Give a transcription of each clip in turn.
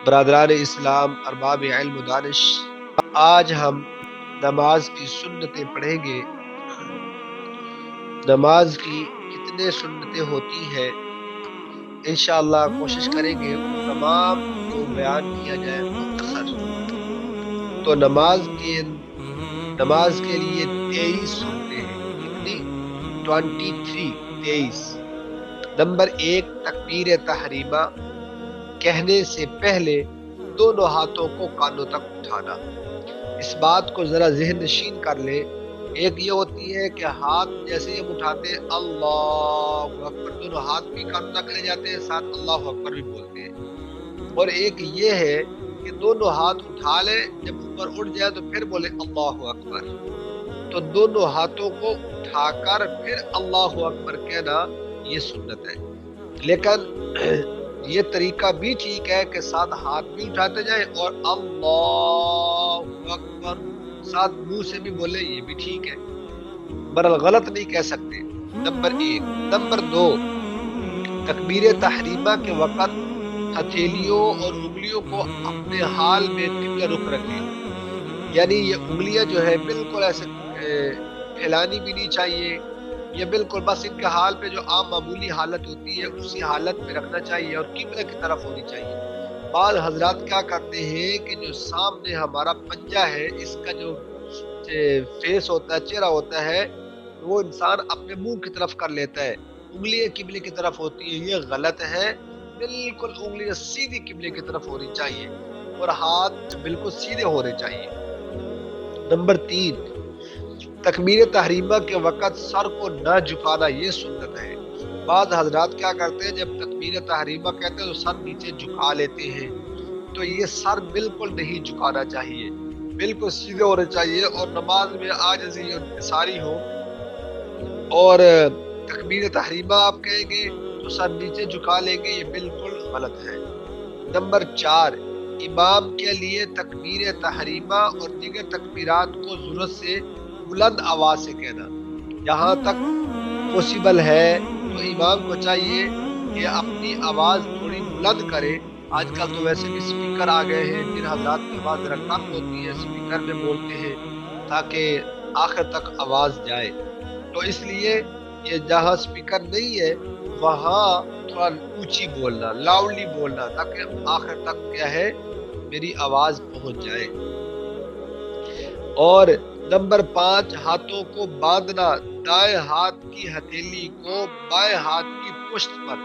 برادران اسلام، ارباب علم و دانش، آج ہم نماز کی سنتیں پڑھیں گے۔ نماز کی کتنے سنتیں ہوتی ہیں، انشاءاللہ کوشش کریں گے ان تمام کو بیان کیا جائے مختصر۔ تو نماز کے لیے 23 سنتیں ہیں۔ کتنی؟ 23۔ نمبر 1، تکبیر تحریمہ، کہنے سے پہلے دونوں ہاتھوں کو کانوں تک اٹھانا۔ اس بات کو ذرا ذہن نشین کر لے۔ ایک یہ ہوتی ہے کہ ہاتھ جیسے ہی ہم اٹھاتے ہیں اللہ اکبر، دونوں ہاتھ بھی کانوں تک لے جاتے ہیں، ساتھ اللہ اکبر بھی بولتے ہیں۔ اور ایک یہ ہے کہ دونوں ہاتھ اٹھا لے، جب اوپر اٹھ جائے تو پھر بولے اللہ اکبر۔ تو دونوں ہاتھوں کو اٹھا کر پھر اللہ اکبر کہنا یہ سنت ہے۔ لیکن یہ طریقہ بھی ٹھیک ہے کہ ساتھ ہاتھ بھی اٹھاتے جائیں اور اللہ اکبر ساتھ منہ سے بھی بولے، یہ بھی ٹھیک ہے، برال غلط نہیں کہہ سکتے۔ نمبر 1۔ نمبر 2، تکبیر تحریمہ کے وقت ہتھیلیوں اور انگلیوں کو اپنے حال میں قبلہ رخ رکھیں، یعنی یہ انگلیاں جو ہے بالکل ایسے پھیلانی بھی نہیں چاہیے، یہ بالکل بس ان کے حال پہ جو عام معمولی حالت ہوتی ہے اسی حالت میں رکھنا چاہیے اور قبلہ کی طرف ہونی چاہیے۔ بعض حضرات کیا کرتے ہیں کہ جو سامنے ہمارا پنجہ ہے، اس کا جو فیس ہوتا ہے، چہرہ ہوتا ہے، وہ انسان اپنے منہ کی طرف کر لیتا ہے، انگلیاں قبلے کی طرف ہوتی ہے۔ یہ غلط ہے، بالکل انگلیاں سیدھی قبلے کی طرف ہونی چاہیے اور ہاتھ بالکل سیدھے ہونے چاہیے۔ نمبر 3، تکبیر تحریمہ کے وقت سر کو نہ جھکانا، یہ سنت ہے۔ بعض حضرات کیا کرتے ہیں، جب تکبیر تحریمہ کہتے ہیں تو سر نیچے جھکا لیتے ہیں، تو یہ سر بالکل نہیں جھکانا چاہیے، بالکل سیدھے ہونے چاہیے اور نماز میں عاجزی اور انکساری ہو۔ اور تکبیر تحریمہ آپ کہیں گے تو سر نیچے جھکا لیں گے، یہ بالکل غلط ہے۔ نمبر 4، امام کے لیے تکبیر تحریمہ اور دیگر تکبیرات کو ضرورت سے بلند آواز سے کہنا۔ جہاں تک پوسیبل ہے تو امام کو چاہیے کہ اپنی آواز تھوڑی بلند کرے۔ آج کل تو ویسے بھی سپیکر آ گئے ہیں، جن حضرات کی آواز ذرا کم ہوتی ہے سپیکر میں بولتے ہیں تاکہ آخر تک آواز جائے۔ تو اس لیے یہ جہاں سپیکر نہیں ہے وہاں تھوڑا اونچی بولنا، لاؤڈلی بولنا، تاکہ آخر تک کیا ہے میری آواز پہنچ جائے۔ اور نمبر 5، ہاتھوں کو باندھنا، دائیں ہاتھ کی ہتھیلی کو بائیں ہاتھ کی پشت پر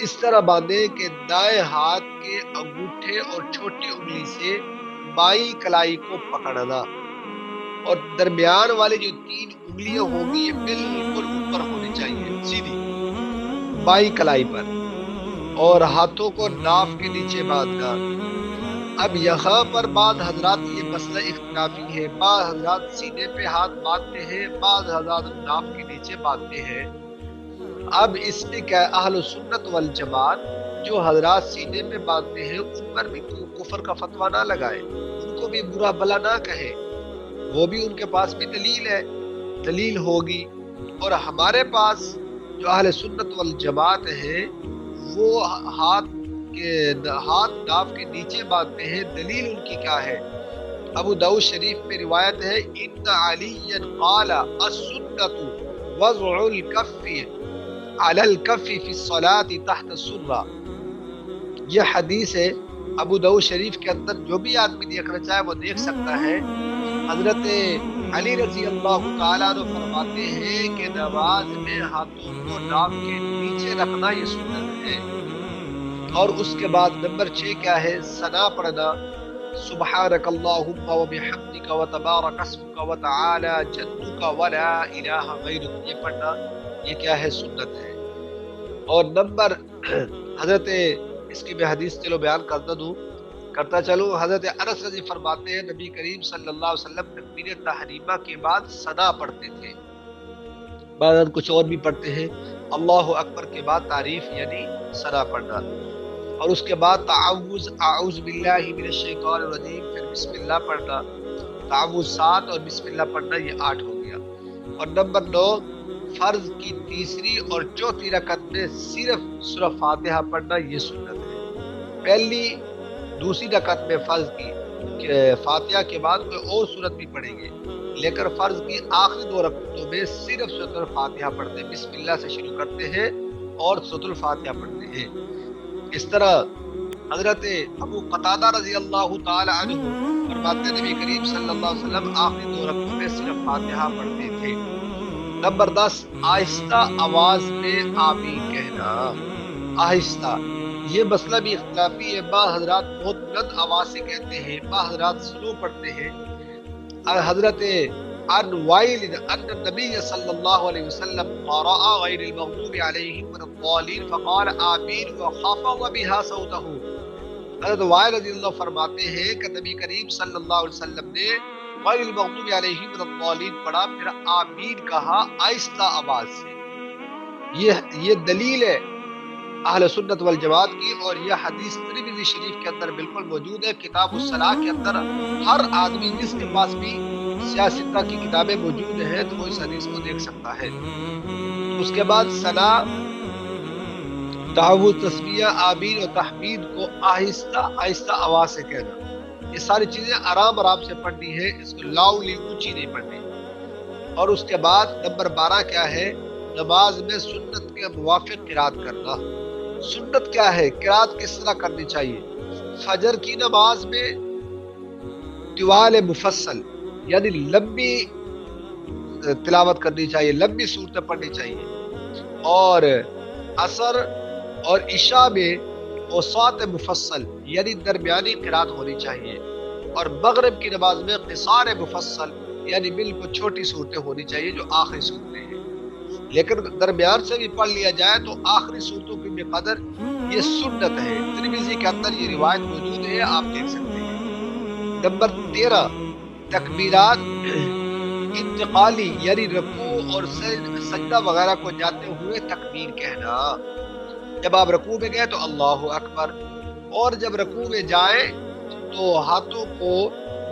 اس طرح باندھے کہ دائیں ہاتھ کے انگوٹھے اور چھوٹی انگلی سے بائیں کلائی کو پکڑنا اور درمیان والی جو 3 انگلیاں ہوگی یہ بالکل اوپر ہونی چاہیے سیدھی بائیں کلائی پر، اور ہاتھوں کو ناف کے نیچے باندھنا۔ اب یہاں پر بعض حضرات یہ مسئلہ اختلافی ہے، بعض حضرات سینے پہ ہاتھ باندھتے ہیں، بعض حضرات ناف کے نیچے باندھتے ہیں۔ اب اس میں کیا ہے، اہل سنت والجماعت جو حضرات سینے پہ باندھتے ہیں ان پر بھی کفر کا فتویٰ نہ لگائے، ان کو بھی برا بلا نہ کہے، وہ بھی ان کے پاس بھی دلیل ہے، دلیل ہوگی۔ اور ہمارے پاس جو اہل سنت والجماعت ہیں وہ ہاتھ ناف کے نیچے باندھتے ہیں، دلیل ان کی کیا ہے؟ ابو داؤد شریف میں روایت ہے، ان علی قال السنۃ وضع الکف علی الکف فی الصلاۃ تحت السرہ۔ یہ حدیث ہے ابو داؤد شریف کے اندر، جو بھی آدمی دیکھنا چاہے وہ دیکھ سکتا ہے۔ حضرت علی رضی اللہ تعالیٰ عنہ فرماتے ہیں کہ نماز میں ہاتھوں کو ناف کے نیچے رکھنا یہ سنت ہے۔ اور اس کے بعد نمبر 6 کیا ہے؟ ثنا پڑھنا، سبحانک اللہم وبحمدک وتبارک اسمک وتعالی جدک ولا الہ غیرک، یہ پڑھنا یہ کیا ہے؟ سنت ہے۔ اور نمبر حضرت اس کی میں حدیث چلو بیان کرتا چلوں، حضرت انس رضی فرماتے ہیں نبی کریم صلی اللہ علیہ وسلم تکبیر تحریمہ کے بعد ثنا پڑھتے تھے، بعض کچھ اور بھی پڑھتے ہیں، اللہ اکبر کے بعد تعریف یعنی ثنا پڑھنا، اور اس کے بعد تعوذ، اعوذ باللہ من الشیطان الرجیم، پھر بسم اللہ پڑھنا، تعوذ 7 اور بسم اللہ پڑھنا یہ 8 ہو گیا۔ اور نمبر 9، فرض کی تیسری اور چوتھی رکعت میں صرف سورہ فاتحہ پڑھنا یہ سنت ہے۔ پہلی دوسری رکعت میں فرض کی کہ فاتحہ کے بعد کوئی اور سورت بھی پڑھیں گے، لیکن فرض کی آخری 2 رکعتوں میں صرف سورۃ الفاتحہ پڑھتے ہیں، بسم اللہ سے شروع کرتے ہیں اور سورۃ الفاتحہ پڑھتے ہیں۔ اس طرح حضرت ابو قتادہ رضی اللہ تعالی عنہ فرماتے ہیں نبی کریم صلی اللہ علیہ وسلم آخری 2 رکعتوں میں صرف فاتحہ پڑھتے تھے۔ نمبر 10، آہستہ آواز میں آمین کہنا۔ آہستہ، یہ مسئلہ بھی اختلافی ہے، بعض حضرات بہت بلند آواز سے کہتے ہیں، بعض حضرات سلو پڑھتے ہیں۔ حضرت عن وائل ان النبی صلی اللہ علیہ وسلم قرأ غیر المغضوب علیہم ولا الضالین فقال آمین وخفض بها صوته۔ حضرت وائل رضی اللہ فرماتے ہیں کہ نبی کریم صلی اللہ علیہ وسلم نے غیر المغضوب علیہم ولا الضالین پڑھا، پھر آمین کہا آہستہ آواز سے۔ یہ دلیل ہے اہل سنت والجماعت کی، اور یہ حدیث ترمذی شریف کے اندر بالکل موجود ہے۔ کتاب الصلاح کے اندر ہر آدمی جس کے پاس بھی سیاہ ستہ کی کتابیں موجود ہیں تو وہ اس حدیث کو دیکھ سکتا ہے۔ اس کے بعد ثنا، تعوذ، تسمیہ، آمین اور تحمید کو آہستہ آہستہ آواز سے کہنا، یہ ساری چیزیں آرام آرام سے پڑھنی ہے، اس کو لاؤڈلی اونچی نہیں پڑھنی۔ اور اس کے بعد نمبر 12 کیا ہے؟ نماز میں سنت کے موافق قرات کرنا۔ سنت کیا ہے؟ قرات کس طرح کرنی چاہیے؟ فجر کی نماز میں طوال مفصل یعنی لمبی تلاوت کرنی چاہیے، لمبی صورتیں پڑھنی چاہیے، اور عصر اور عشاء میں اوساط مفصل یعنی درمیانی قرات ہونی چاہیے، اور مغرب کی نماز میں قصار مفصل یعنی بالکل چھوٹی صورتیں ہونی چاہیے جو آخری صورتیں ہیں، لیکن درمیان سے بھی پڑھ لیا جائے تو آخری صورتوں کی بقدر یہ سنت ہے۔ ترمذی کے اندر یہ روایت موجود ہے، آپ دیکھ سکتے ہیں۔ نمبر 13، تکبیرات انتقالی یعنی رکوع اور سجدہ وغیرہ کو جاتے ہوئے تکبیر کہنا۔ جب آپ رکوع میں گئے تو اللہ اکبر، اور جب رکوع میں جائیں تو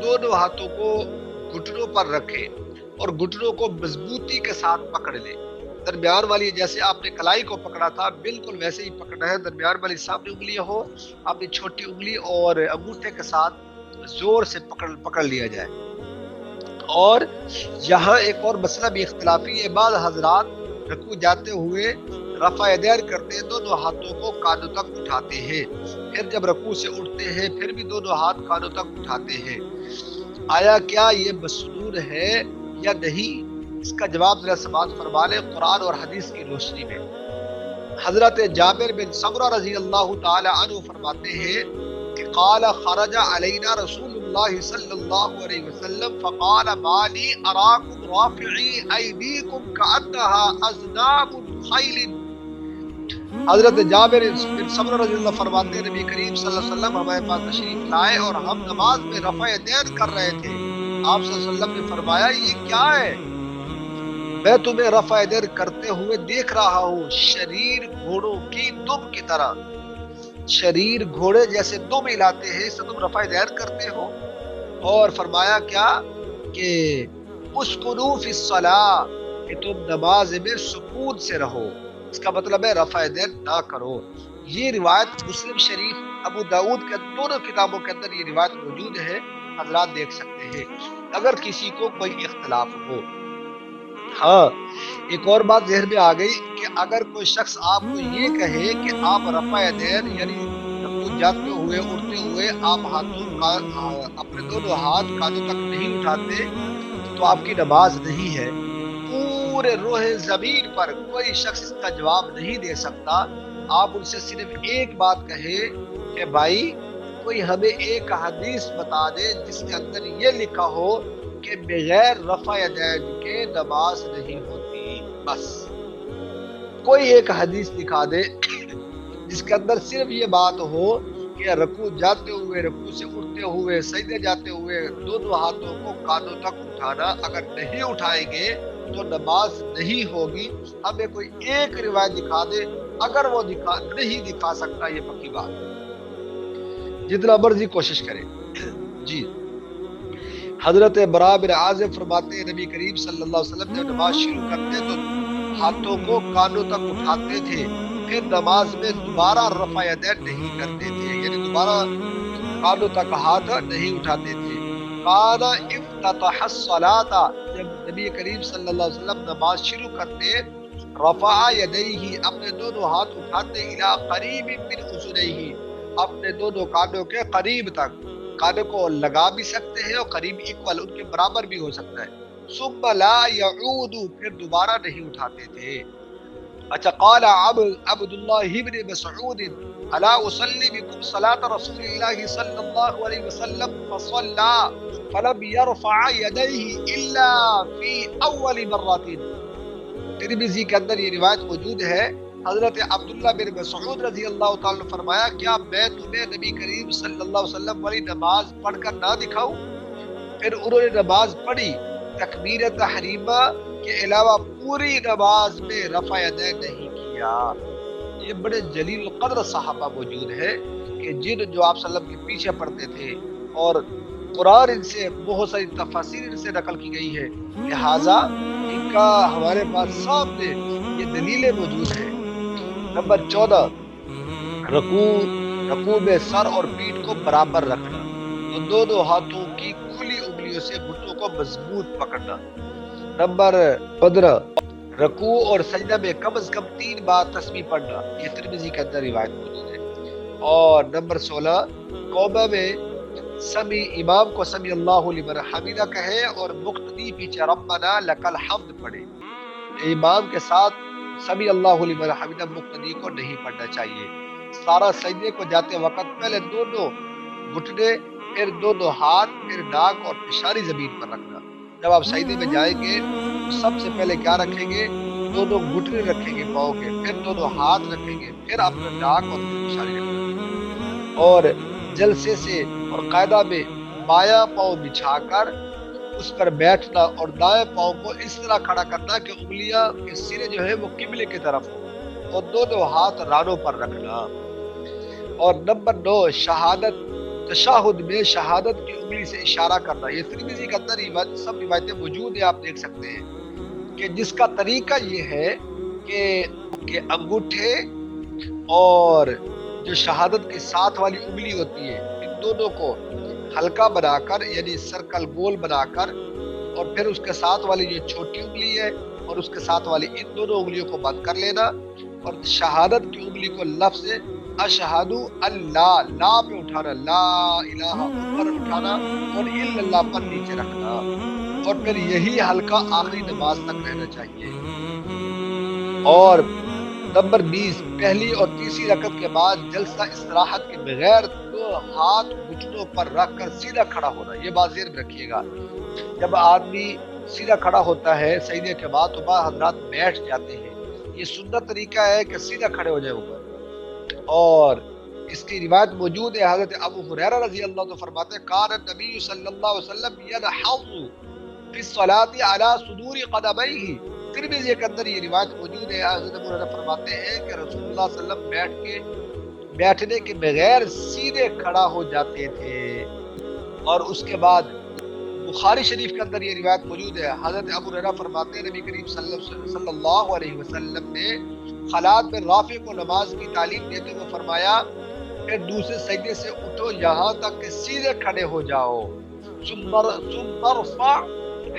دونوں ہاتھوں کو گھٹنوں پر رکھیں اور گھٹنوں کو مضبوطی کے ساتھ پکڑ لیں۔ درمیان والی جیسے آپ نے کلائی کو پکڑا تھا بالکل ویسے ہی پکڑنا ہے، درمیان والی سامنے انگلیاں ہو، اپنی چھوٹی انگلی اور انگوٹھے کے ساتھ زور سے پکڑ لیا جائے۔ اور یہاں ایک اور مسئلہ بھی اختلافی ہے، بعض حضرات رکوع جاتے ہوئے رفع یدین کرتے ہیں، دونوں ہاتھوں کو کانوں تک اٹھاتے ہیں، پھر جب رکوع سے اٹھتے ہیں پھر بھی دونوں ہاتھ کانوں تک اٹھاتے ہیں۔ آیا کیا یہ مسنون ہے یا نہیں؟ اس کا جواب ذرا سماعت فرما لیں قرآن اور حدیث کی روشنی میں۔ حضرت جابر بن سمرہ رضی اللہ تعالی عنہ فرماتے ہیں کہ قال خرج علینا رسول اللہ صلی اللہ علیہ وسلم فقال ما لی اراکم رافعی ایدیکم کأنها اذناب خیل۔ حضرت جابر بن سمرہ رضی اللہ فرماتے ہیں نبی کریم صلی اللہ علیہ وسلم ہمارے پاس تشریف لائے اور ہم نماز میں رفع یدین کر رہے تھے۔ آپ صلی اللہ علیہ وسلم نے فرمایا یہ کیا ہے؟ میں تمہیں رفع یدین کرتے ہوئے دیکھ رہا ہوں شریر گھوڑوں کی دم کی طرح، شریر گھوڑے جیسے دم ہلاتے ہیں اس سے تم رفع یدین کرتے ہو۔ اور فرمایا کیا کہ اسکنوا فی الصلاۃ، کہ تم نماز میں سکون سے رہو، اس کا مطلب ہے رفع یدین نہ کرو۔ یہ روایت مسلم شریف، ابو داؤد کے دونوں کتابوں کے اندر یہ روایت موجود ہے، حضرات دیکھ سکتے ہیں اگر کسی کو کوئی اختلاف ہو۔ ہاں ایک اور بات ذہن میں آ گئی کہ اگر کوئی شخص آپ کو یہ کہے کہ آپ رفع یدین یعنی رکوع جاتے ہوئے اٹھتے ہوئے آپ اپنے دونوں ہاتھ کانوں تک نہیں اٹھاتے تو آپ کی نماز نہیں ہے، پورے روح زمین پر کوئی شخص اس کا جواب نہیں دے سکتا۔ آپ ان سے صرف ایک بات کہیں کہ بھائی کوئی ہمیں ایک حدیث بتا دے جس کے اندر یہ لکھا ہو کہ بغیر رفع یدین کے نماز نہیں ہوتی، بس کوئی ایک حدیث دکھا دے جس کے اندر صرف یہ بات ہو کہ رکوع جاتے ہوئے، رکوع سے اٹھتے ہوئے، سجدے جاتے ہوئے دونوں ہاتھوں کو کانوں تک اٹھانا، اگر نہیں اٹھائیں گے تو نماز نہیں ہوگی۔ ہمیں کوئی ایک روایت دکھا دے، اگر وہ نہیں دکھا سکتا یہ پکی بات ہے، جتنا مرضی کوشش کرے۔ جی حضرت براء بن عازب فرماتے ہیں نبی کریم صلی اللہ علیہ وسلم جب نماز شروع کرتے تو ہاتھوں کو کانوں تک اٹھاتے تھے، پھر نماز میں دوبارہ رفع یدین نہیں کرتے تھے، یعنی دوبارہ کانوں تک ہاتھ نہیں اٹھاتے تھے۔ کانا افتتح الصلاۃ، جب نبی کریم صلی اللہ علیہ وسلم نماز شروع کرتے رفع یدیہ، اپنے دونوں ہاتھ اٹھاتے الی قریب من اذنیہ، اپنے دونوں کانوں کے قریب تک، کانوں کو لگا بھی سکتے ہیں اور قریب ایکول ان کے برابر بھی ہو سکتا ہے۔ ثم لا یعود، پھر دوبارہ نہیں اٹھاتے تھے۔ اچھا، قال عبد اللہ بن مسعود الا اصلی بكم صلاة رسول اللہ صلی اللہ علیہ وسلم فصلى فلم يرفع يديه الا في اول مرات۔ ترمذی کے اندر یہ روایت موجود ہے، حضرت عبداللہ بن مسعود رضی اللہ تعالیٰ نے فرمایا کیا میں تمہیں نبی کریم صلی اللہ علیہ وسلم والی نماز پڑھ کر نہ دکھاؤں؟ پھر انہوں نے نماز پڑھی، تکبیر تحریمہ کے علاوہ پوری نماز میں رفع یدین نہیں کیا۔ یہ بڑے جلیل القدر صحابہ موجود ہیں کہ جو آپ صلی اللہ علیہ وسلم کے پیچھے پڑھتے تھے، اور قرآن ان سے بہت ساری تفاسیر ان سے نقل کی گئی ہے، لہٰذا ان کا ہمارے پاس سامنے یہ دلیلیں موجود ہیں۔ نمبر 14، رکوع میں سر اور پیٹھ کو برابر رکھنا اور دونوں ہاتھوں کی کھلی انگلیوں سے گھٹنوں کو مضبوط پکڑنا۔ نمبر 15، رکوع اور سجدہ میں کم از کم 3 بار تسبیح پڑھنا، یہ ترمذی کے اندر روایت موجود ہے۔ اور نمبر 16، قومہ میں امام کو سمی اللہ لمن حمیدہ کہے اور مقتدی پیچھے ربنا لک الحمد پڑھے۔ امام کے ساتھ سمی اللہ لمن حمیدہ مقتدی کو نہیں پڑھنا چاہیے۔ سارا سجدے کو جاتے وقت پہلے دونوں گھٹنے، پھر دونوں ہاتھ، پھر ناک اور پیشانی زمین پر رکھنا۔ جب آپ سجدے میں جائیں گے تو سب سے پہلے کیا رکھیں گے؟ دونوں گھٹنے رکھیں گے پاؤں کے، پھر دونوں ہاتھ رکھیں گے، پھر اپنا ناک اور پیشانی رکھیں گے، اور جلسے سے اور قاعدہ میں بایاں پاؤں بچھا کر اس پر بیٹھنا اور دائیں پاؤں کو اس طرح کھڑا کرنا کہ انگلیاں کے سرے جو ہے وہ قبلے کی طرف ہو، اور دونوں ہاتھ رانوں پر رکھنا۔ اور نمبر 9، شہادت، تشہد میں شہادت کی انگلی سے اشارہ کرنا۔ یہ ترمذی کے اندر سب روایتیں موجود ہیں، آپ دیکھ سکتے ہیں کہ جس کا طریقہ یہ ہے کہ انگوٹھے اور جو شہادت کے ساتھ والی انگلی ہوتی ہے، ان دونوں کو ہلکا بنا کر، یعنی سرکل گول بنا کر، اور پھر اس کے ساتھ والی جو چھوٹی انگلی ہے اور اس کے ساتھ والی ان دونوں انگلیوں کو بند کر لینا، اور شہادت کی انگلی کو لفظ اشہد اللہ، لا پہ اٹھانا، لا الہ اوپر اٹھانا اور الا اللہ پر نیچے رکھنا، اور پھر یہی ہلکا آخری نماز تک رہنا چاہیے۔ اور نمبر 20، پہلی اور تیسری رکعت کے بعد جلسہ استراحت کے بغیر 2 ہاتھ گھٹنوں پر رکھ کر سیدھا کھڑا ہونا۔ یہ بات ذہن میں رکھیے گا، جب آدمی سیدھا کھڑا ہوتا ہے سجدے کے بعد تو بعض حضرات بیٹھ جاتے ہیں، یہ سنت طریقہ ہے کہ سیدھا کھڑے ہو جائے اوپر۔ اور اس کی روایت موجود ہے، حضرت ابو ہریرہ رضی اللہ عنہ فرماتے ہیں کان النبی صلی اللہ علیہ وسلم ينحض فی الصلاۃ علی صدور قدمیہ۔ ترمذی کے اندر یہ روایت موجود ہے، حضرت ابو ہریرہ فرماتے ہیں کہ رسول اللہ صلی اللہ علیہ وسلم بیٹھنے کے بغیر سیدھے کھڑا ہو جاتے تھے۔ اور اس کے بعد بخاری شریف کے اندر یہ روایت موجود ہے، حضرت ابو ہریرہ فرماتے ہیں نبی کریم صلی اللہ علیہ وسلم نے خلات میں رافع کو نماز کی تعلیم دیتے ہوئے فرمایا پھر دوسرے سجدے سے اٹھو یہاں تک کہ سیدھے کھڑے ہو جاؤ، ثم ارفع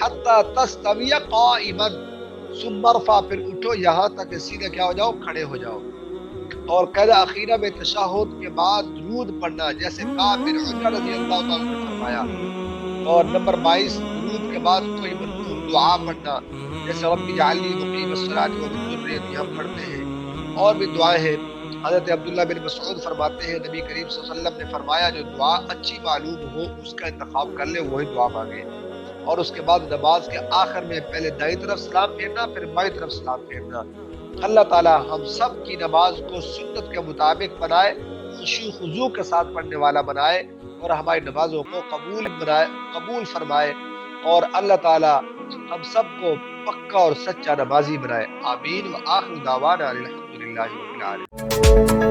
حتی تستوی قائما، ثم ارفع، پھر اٹھو یہاں تک کہ سیدھے کیا ہو جاؤ؟ کھڑے ہو جاؤ۔ اور قاعدہ اخیرہ میں تشہد کے بعد درود پڑھنا، جیسے کعب بن عجرہ رضی اللہ تعالیٰ نے فرمایا۔ اور نمبر 22، درود کے بعد کوئی منظور دعا پڑھنا، جیسے رب اجعلنی مقیم الصلاۃ ومن ذریتی ہم پڑھتے ہیں، اور بھی دعائیں ہیں۔ حضرت عبداللہ بن مسعود فرماتے ہیں نبی کریم صلی اللہ علیہ وسلم نے فرمایا جو دعا اچھی معلوم ہو اس کا انتخاب کر لے، وہی دعا مانگے۔ اور اس کے بعد نماز کے آخر میں پہلے دائیں طرف سلام پھیرنا، پھر بائیں طرف سلام پھیرنا۔ اللہ تعالی ہم سب کی نماز کو سنت کے مطابق بنائے، خشوع خضوع کے ساتھ پڑھنے والا بنائے، اور ہماری نمازوں کو قبول فرمائے، اور اللہ تعالی ہم سب کو پکا اور سچا نمازی بنائے۔ آمین۔ وآخر دعوانا الحمدللہ رب العالمین۔